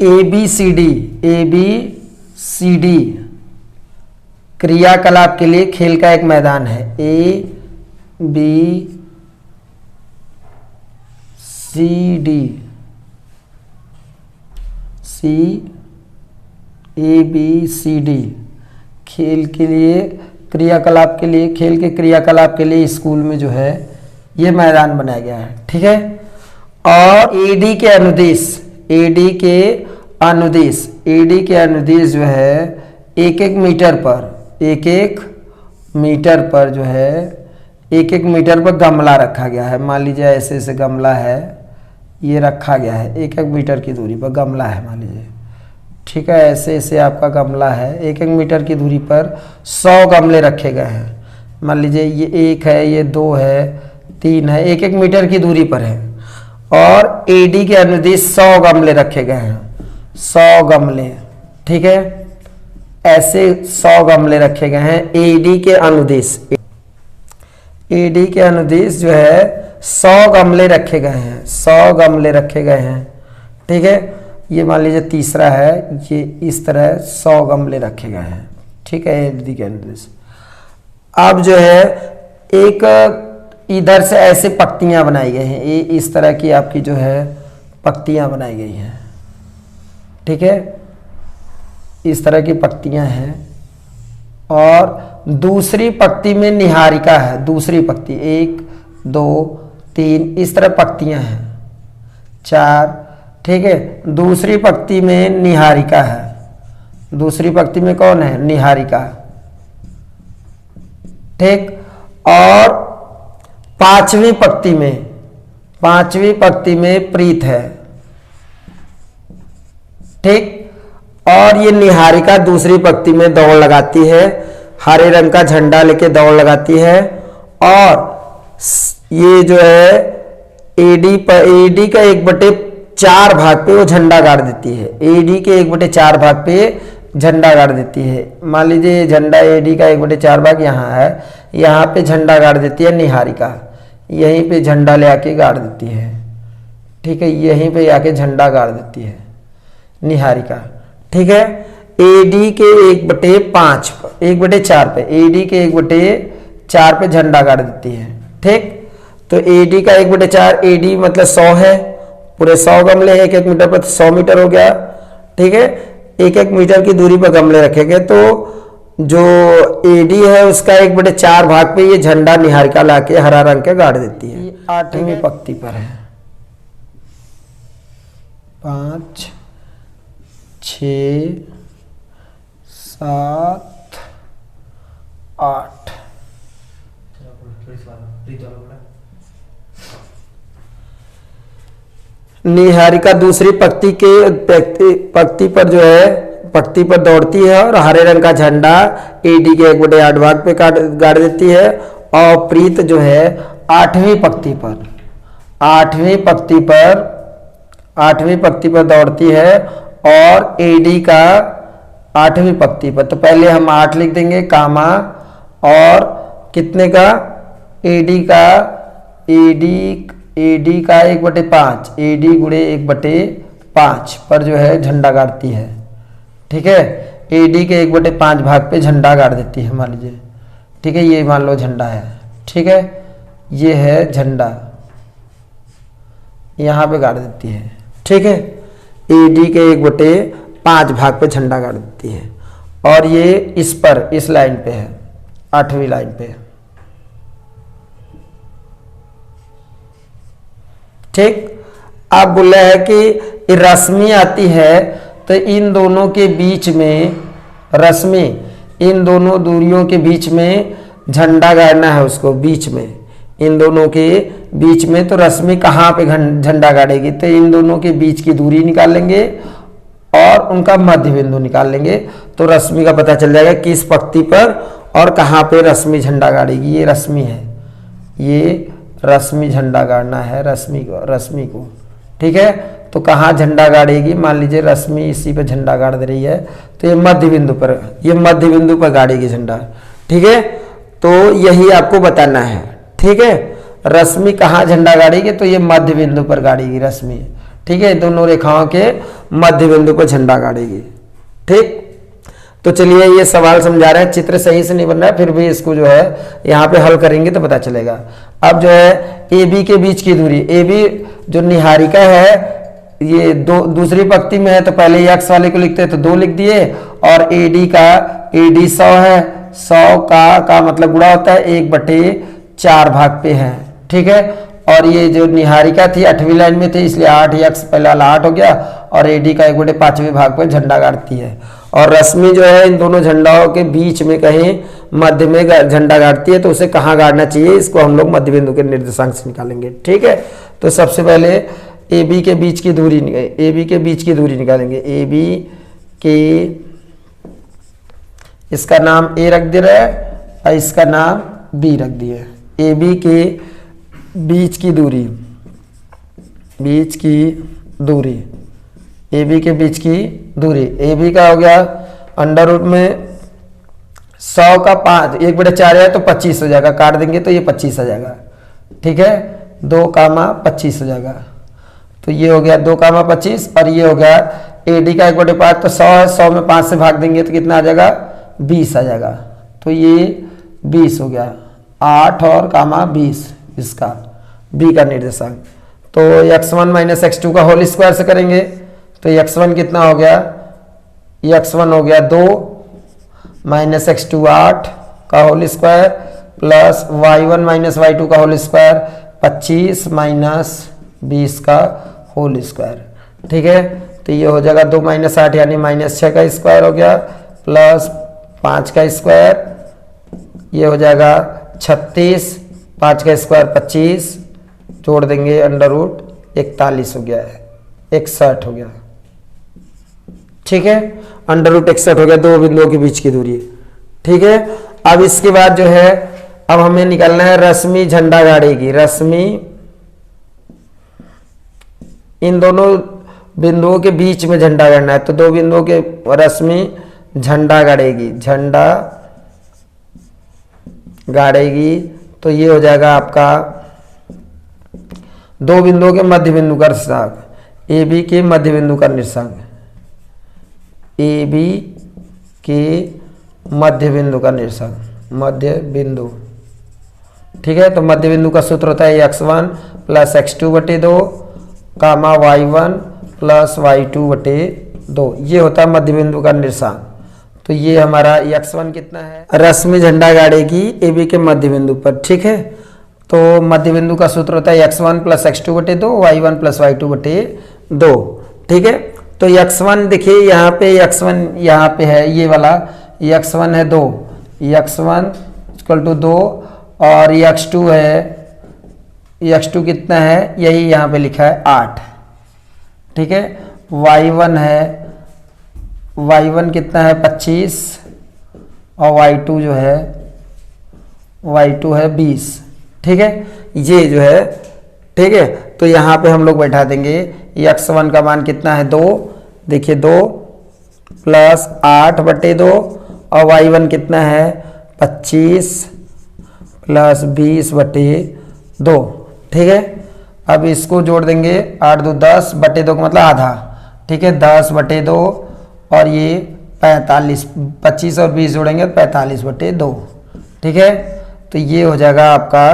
ABCD क्रियाकलाप के लिए खेल का एक मैदान है। ABCD खेल के लिए क्रियाकलाप के लिए, खेल के क्रियाकलाप के लिए स्कूल में जो है ये मैदान बनाया गया है। ठीक है। और AD के अनुदेश जो है एक एक मीटर पर जो है एक मीटर पर गमला रखा गया है। मान लीजिए ऐसे ऐसे गमला है, ये रखा गया है एक मीटर की दूरी पर गमला है, मान लीजिए। ठीक है, ऐसे ऐसे आपका गमला है, एक मीटर की दूरी पर 100 गमले रखे गए हैं। मान लीजिए ये 1 है, ये 2 है, 3 है, एक मीटर की दूरी पर है। और AD के अनुदेश 100 गमले रखे गए हैं, 100 गमले। ठीक है, ऐसे 100 गमले रखे गए हैं। AD के अनुदेश जो है 100 गमले रखे गए हैं, 100 गमले रखे गए हैं। ठीक है, ये मान लीजिए तीसरा है, ये इस तरह 100 गमले रखे गए हैं। ठीक है, AD के अनुदेश। अब जो है एक इधर से ऐसे पक्तियां बनाई गई हैं, ये इस तरह की आपकी जो है पक्तियां बनाई गई हैं। ठीक है, इस तरह की पक्तियां हैं। और दूसरी पक्ति में निहारिका है, दूसरी पक्ति 1 2 3 इस तरह पक्तियां हैं, 4। ठीक है, दूसरी पंक्ति में निहारिका है, दूसरी पंक्ति में कौन है? निहारिका। ठीक, और पांचवी पंक्ति में प्रीत है। ठीक, और ये निहारिका दूसरी पंक्ति में दौड़ लगाती है, हरे रंग का झंडा लेके दौड़ लगाती है। और ये जो है एडी का 1/4 भाग पे वो झंडा गाड़ देती है, एडी के 1/4 भाग पे झंडा गाड़ देती है। मान लीजिए झंडा एडी का 1/4 भाग यहाँ है, यहाँ पे झंडा गाड़ देती है निहारिका, यहीं पे झंडा ले आके गाड़ देती है। ठीक है, यहीं पे आके झंडा गाड़ देती है निहारिका। ठीक है, एडी के 1/4 पे, एडी के 1/4 पे झंडा गाड़ देती है। ठीक, तो एडी का 1/4, एडी मतलब 100 है, पूरे 100 गमले हैं, 1 मीटर पर 100 मीटर हो गया। ठीक है, 1 मीटर की दूरी पर गमले रखे गए, तो जो एडी है उसका 1/4 भाग पे ये झंडा निहारिका लाके हरा रंग के गाड़ देती है। 8वीं पंक्ति पर है, 5 6 7 8। निहारिका दूसरी पंक्ति पर जो है पंक्ति पर दौड़ती है और हरे रंग का झंडा एडी के 1/8 भाग पे गाड़ देती है। और प्रीत जो है 8वीं पंक्ति पर दौड़ती है और एडी का 8वीं पंक्ति पर, तो पहले हम 8 लिख देंगे कामा, और कितने का? एडी का 1/5, एडी गुणे 1/5 पर जो है झंडा गाड़ती है। ठीक है, एडी के 1/5 भाग पे झंडा गाड़ देती है, मान लीजिए। ठीक है, ये मान लो झंडा है। ठीक है, ये है झंडा, यहाँ पे गाड़ देती है। ठीक है, एडी के 1/5 भाग पे झंडा गाड़ देती है, और ये इस लाइन पे है, 8वीं लाइन पे। ठीक, आप बोले है कि रश्मि आती है, तो इन दोनों के बीच में रश्मि, इन दोनों दूरियों के बीच में झंडा गाड़ना है उसको, बीच में, इन दोनों के बीच में। तो रश्मि कहाँ पे झंडा गाड़ेगी? तो इन दोनों के बीच की दूरी निकाल लेंगे और उनका मध्य बिंदु निकाल लेंगे, तो रश्मि का पता चल जाएगा किस पंक्ति पर और कहाँ पे रश्मि झंडा गाड़ेगी। ये रश्मि है, ये रश्मि झंडा गाड़ना है रश्मि को। ठीक है, तो कहाँ झंडा गाड़ेगी? मान लीजिए रश्मि इसी पे झंडा गाड़ दे रही है, तो ये मध्य बिंदु पर गाड़ेगी झंडा। ठीक है, तो यही आपको बताना है। ठीक है, रश्मि कहाँ झंडा गाड़ेगी? तो ये मध्य बिंदु पर गाड़ेगी रश्मि। ठीक। ठीक है, दोनों रेखाओं के मध्य बिंदु पर झंडा गाड़ेगी। ठीक, तो चलिए ये सवाल समझा रहे हैं, चित्र सही से नहीं बन रहा है, फिर भी इसको जो है यहाँ पे हल करेंगे तो पता चलेगा। अब जो है ए बी के बीच की दूरी, ए बी जो निहारिका है ये दूसरी पंक्ति में है, तो पहले एक्स वाले को लिखते हैं तो 2 लिख दिए, और एडी का एडी 100 है, 100 का मतलब गुणा होता है 1/4 भाग पे है। ठीक है, और ये जो निहारिका थी 8वीं लाइन में थी, इसलिए 8x पहले वाला 8 हो गया, और एडी का 1/5वें भाग पर झंडा गाड़ती है। और रश्मि जो है इन दोनों झंडाओं के बीच में कहीं मध्य में झंडा गाड़ती है, तो उसे कहाँ गाड़ना चाहिए, इसको हम लोग मध्य बिंदु के निर्देशांक से निकालेंगे। ठीक है, तो सबसे पहले ए बी के बीच की दूरी निकालेंगे। ए बी के, इसका नाम ए रख दे रहा है और इसका नाम बी रख दिए। ए बी के बीच की दूरी, ए बी के बीच की दूरी, ए बी का हो गया अंडर रूट में 100 का 5, 1/4 है तो 25 हो जाएगा, काट देंगे तो ये 25 आ जाएगा। ठीक है, 2,25 हो जाएगा, तो ये हो गया 2,25, और ये हो गया एडी का 1/5 तो 100 है, 100 में 5 से भाग देंगे तो कितना आ जाएगा, 20 आ जाएगा, तो ये 20 हो गया, 8 और 20 इसका बी का निर्देशांक। तो x1 - x2 का होल स्क्वायर से करेंगे तो x1 कितना हो गया, x1 हो गया 2 - x2 8 का whole square, plus y1 - y2 का होल स्क्वायर 25 - 20 का होल स्क्वायर। ठीक है, तो ये हो जाएगा 2 - 8 यानी -6 का स्क्वायर हो गया, प्लस 5 का स्क्वायर, ये हो जाएगा 36, 5 का स्क्वायर 25, जोड़ देंगे अंडर रूट 41 हो गया है, 61 हो गया। ठीक है, अंडर रूट 61 हो गया, दो बिंदुओं के बीच की दूरी। ठीक है, अब इसके बाद जो है अब हमें निकालना है रश्मि झंडा गाड़ेगी। रश्मि इन दोनों बिंदुओं के बीच में झंडा गाड़ना है, तो दो बिंदुओं के रश्मि झंडा गाड़ेगी, तो ये हो जाएगा आपका दो बिंदुओं के मध्य बिंदु का निर्देशांक, ए बी के मध्य बिंदु का निर्देशांक, ए बी के मध्य बिंदु का निर्देशांक, मध्य बिंदु। ठीक है, तो मध्य बिंदु का सूत्र होता है x1 + x2/2 कामा y1 + y2/2, ये होता है मध्य बिंदु का निर्देशांक। तो ये हमारा x1 कितना है, रश्मि झंडा गाड़ेगी ए बी के मध्य बिंदु पर। ठीक है, तो मध्य बिंदु का सूत्र होता है x1 + x2/2 y1 + y2/2। ठीक है, तो x1 देखिए यहाँ पे x1 यहाँ पे है, ये वाला x1 है 2, x1 = 2, और x2 है, x2 कितना है, यही यहाँ पे लिखा है 8। ठीक है, y1 है, y1 कितना है 25, और y2 जो है y2 है 20। ठीक है, ये जो है, ठीक है, तो यहाँ पे हम लोग बैठा देंगे x1 का मान कितना है 2, देखिए 2 + 8/2, और y1 कितना है 25 + 20/2। ठीक है, अब इसको जोड़ देंगे 8 2 10/2 का मतलब आधा। ठीक है, 10/2, और ये 45, 25 और 20 जोड़ेंगे 45/2। ठीक है, तो ये हो जाएगा आपका,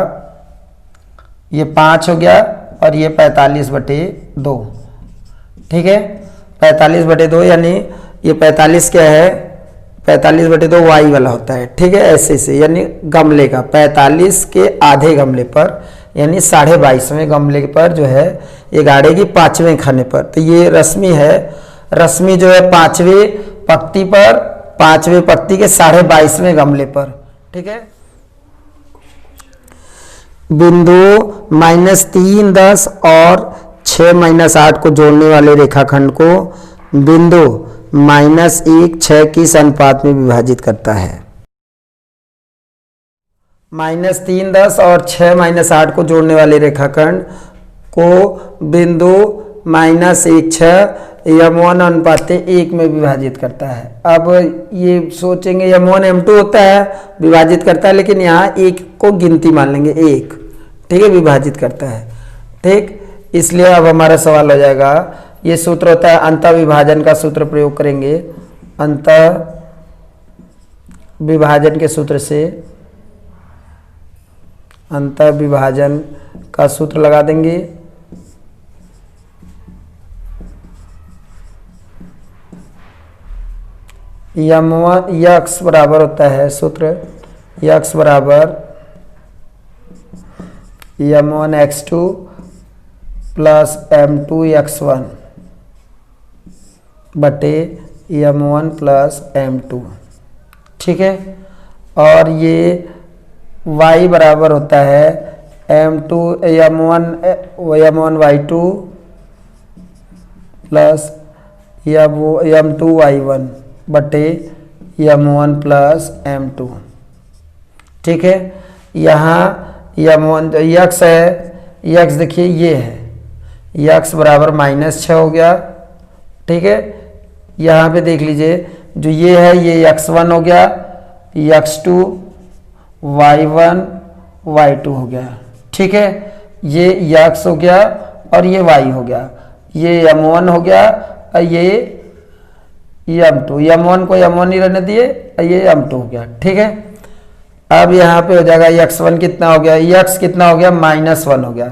ये 5 हो गया, और ये 45/2। ठीक है, 45/2 यानी ये 45 क्या है, 45/2 y वाला होता है। ठीक है, ऐसे से यानी गमले का 45 के आधे गमले पर, यानी 22.5वें गमले पर जो है ये गाड़ेगी 5वें खाने पर। तो ये रश्मि है, रश्मि जो है 5वें पंक्ति पर, 5वें पंक्ति के 22.5वें गमले पर। ठीक है, बिंदु -3 10 और 6 - 8 को जोड़ने वाले रेखाखंड को बिंदु -1 6 किस अनुपात में विभाजित करता है। -3 10 और 6 - 8 को जोड़ने वाले रेखाखंड को बिंदु -1 6 m1 अनुपात 1 में विभाजित करता है। अब ये सोचेंगे m1 m2 होता है, विभाजित करता है, लेकिन यहाँ 1 को गिनती मान लेंगे, 1। ठीक है, विभाजित करता है। ठीक, इसलिए अब हमारा सवाल हो जाएगा, ये सूत्र होता है अंतः विभाजन का सूत्र प्रयोग करेंगे। अंतः विभाजन के सूत्र से अंतः विभाजन का सूत्र लगा देंगे। m1 x बराबर होता है सूत्र x बराबर m1 x2 plus m2 x1 बटे m1 प्लस m2, ठीक है। और ये y बराबर होता है m2 m1 y2 plus m2 y1 बटे m1 प्लस m2, ठीक है। यहाँ m1 x है, x देखिए ये है, x बराबर -6 हो गया, ठीक है। यहाँ पे देख लीजिए जो ये है ये x1 हो गया, x2 y1 y2 हो गया, ठीक है। ये x हो गया और ये y हो गया, ये m1 हो गया और ये m2, m1 को m1 ही रहने दिए, ये m2 हो गया, ठीक है। अब यहाँ पे हो जाएगा x1 कितना हो गया, x कितना हो गया -1 हो गया,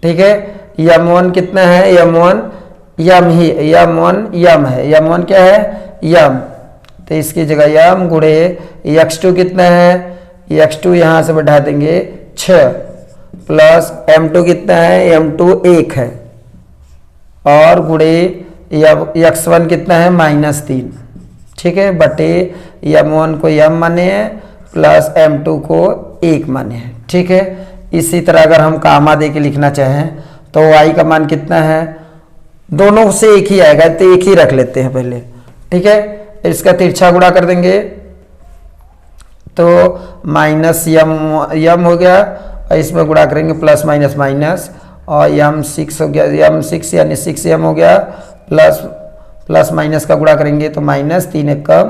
ठीक है। m1 कितना है, m1 m ही m1 m है, m1 क्या है m, तो इसकी जगह m गुणे x2 कितना है, x2 यहाँ से बढ़ा देंगे 6 प्लस m2 कितना है, m2 1 है और गुणे x1 कितना है -3, ठीक है, बटे m1 को m माने हैं प्लस m2 को 1 माने हैं, ठीक है। इसी तरह अगर हम कामा दे के लिखना चाहें तो y का मान कितना है, दोनों से एक ही आएगा तो एक ही रख लेते हैं पहले, ठीक है। इसका तिरछा गुणा कर देंगे तो -m हो गया और इसमें गुणा करेंगे प्लस माइनस माइनस और m6 हो गया, m6 यानी 6m हो गया, प्लस माइनस का गुणा करेंगे तो -3 1 कम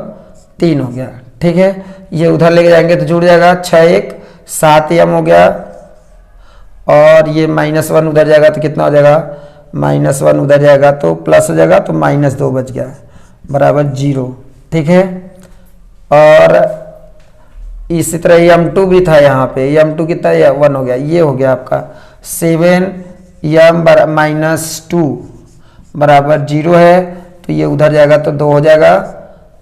3 हो गया, ठीक है। ये उधर लेके जाएंगे तो जुड़ जाएगा 6 1 7m हो गया और ये -1 उधर जाएगा तो कितना हो जाएगा, -1 उधर जाएगा तो प्लस हो जाएगा तो -2 बच गया बराबर 0, ठीक है। और इसी तरह m2 भी था, यहाँ पे m2 कितना 1 हो गया, ये हो गया आपका 7m -2 बराबर 0 है, तो ये उधर जाएगा तो 2 हो जाएगा,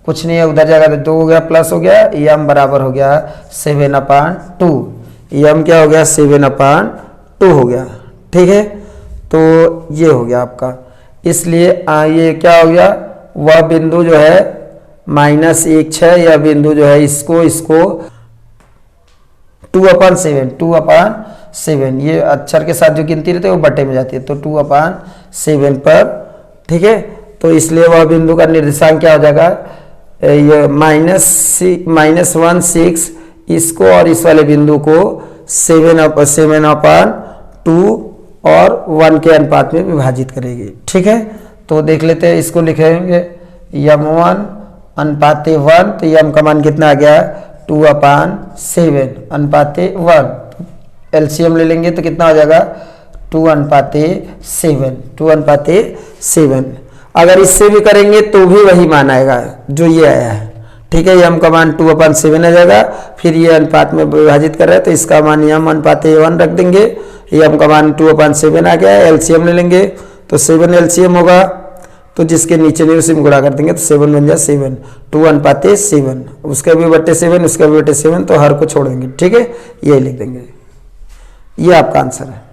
कुछ नहीं है उधर जाएगा तो 2 हो गया प्लस हो गया, m बराबर हो गया 7/2, m क्या हो गया 7/2 हो गया, ठीक है। तो ये हो गया आपका, इसलिए ये क्या हो गया, वह बिंदु जो है -1 यह बिंदु जो है इसको 2/7 ये अक्षर के साथ जो गिनती रहती है वो बटे में जाती है तो 2/7 पर, ठीक है। तो इसलिए वह बिंदु का निर्देशांक क्या हो जाएगा, ये -1 6 इसको और इस वाले बिंदु को 7/2 और 1 के अनुपात में विभाजित करेगी, ठीक है। तो देख लेते हैं, इसको लिखेंगे m1 अनुपाते 1, तो m का मान कितना आ गया 2/7 अनुपाते 1, एलसीएम ले लेंगे तो कितना हो जाएगा 2/7। अगर इससे भी करेंगे तो भी वही मान आएगा जो ये आया है, ठीक है। m का मान 2/7 आ जाएगा, फिर ये अनुपात में विभाजित कर रहा है तो इसका मान m अनुपाते 1 रख देंगे, m का मान 2/7 आ गया, एलसीएम ले लेंगे तो 7 एलसीएम होगा, तो जिसके नीचे नहीं उसी में गुणा कर देंगे तो 7 बन जाए 7, 2/7, उसका भी बटे 7 उसका भी बटे 7, तो हर को छोड़ देंगे, ठीक है, ये लिख देंगे, ये आपका आंसर है।